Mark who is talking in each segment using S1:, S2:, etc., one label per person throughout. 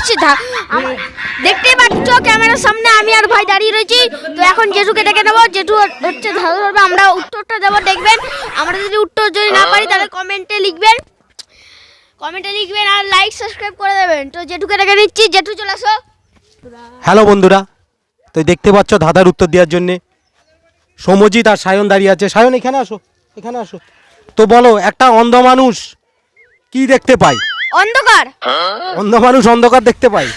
S1: এসেছি। দেখতেই পাচ্ছ ক্যামেরার সামনে আমি আর ভাই দাঁড়িয়ে রয়েছি। তো এখন জেঠুকে ডেকে নেবো, জেঠু হচ্ছে ধাঁধা ধরবে, আমরা উত্তরটা দেবো। দেখবেন আমরা যদি উত্তর যদি না পারি তাহলে কমেন্টে লিখবেন আর লাইক সাবস্ক্রাইব করে দেবেন। তো জেঠুকে ডেকে নিচ্ছি, জেঠু চলে আসো।
S2: হ্যালো বন্ধুরা, তো দেখতে পাচ্ছ ধাঁধার উত্তর দেওয়ার জন্যে সমজিৎ আর সায়ন দাঁড়িয়ে আছে। সায়ন এখানে আসো, এখানে আসো। তো বলো, একটা অন্ধ মানুষ কি দেখতে পায়?
S1: অন্ধকার।
S2: অন্ধ মানুষ অন্ধকার দেখতে পায়?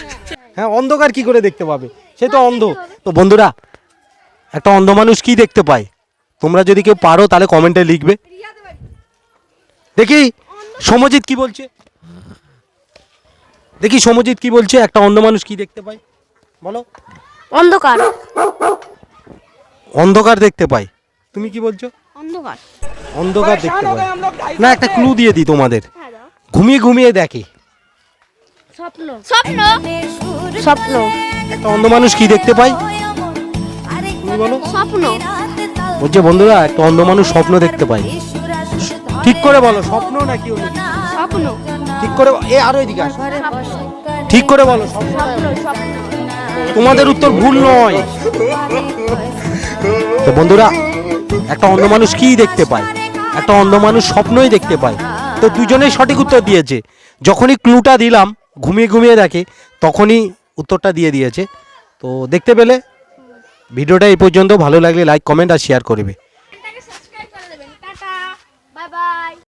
S2: হ্যাঁ, অন্ধকার কি করে দেখতে পাবে? সে তো অন্ধ। তো বন্ধুরা, একটা অন্ধ মানুষ কি দেখতে পায়? তোমরা যদি কেউ পারো তাহলে কমেন্টে লিখবে। দেখি সমজিৎ কি বলছে, দেখি সমজিৎ কি বলছে, একটা অন্ধ মানুষ কি দেখতে পায় বলো।
S1: অন্ধকার।
S2: অন্ধকার দেখতে পায়। তুমি কি বলছো?
S1: অন্ধকার।
S2: অন্ধকার দেখতে পায় না, একটা ক্লু দিয়ে দিই তোমাদের। ঘুমিয়ে ঘুমিয়ে দেখে।
S1: স্বপ্ন। স্বপ্ন। স্বপ্ন।
S2: একটা অন্ধ মানুষ কি দেখতে পায় তুমি বলো।
S1: স্বপ্ন।
S2: বলছে বন্ধুরা, একটা অন্ধ মানুষ স্বপ্ন দেখতে পায়। ঠিক করে বলো, স্বপ্ন নাকি অন্য কিছু?
S1: স্বপ্ন।
S2: ঠিক করে আরো এদিকে আসো। ঠিক করে বলো, স্বপ্ন। তোমাদের উত্তর ভুল নয়। তো বন্ধুরা, একটা অন্ধ মানুষ কি দেখতে পায়? একটা অন্ধ মানুষ স্বপ্নই দেখতে পায়। তো দুজনেই সঠিক উত্তর দিয়েছে। যখনই ক্লুটা দিলাম ঘুমিয়ে ঘুমিয়ে দেখে, তখনই উত্তরটা দিয়ে দিয়েছে। তো দেখতে পেলে ভিডিওটা এই পর্যন্ত। ভালো লাগলে লাইক কমেন্ট আর শেয়ার করবে।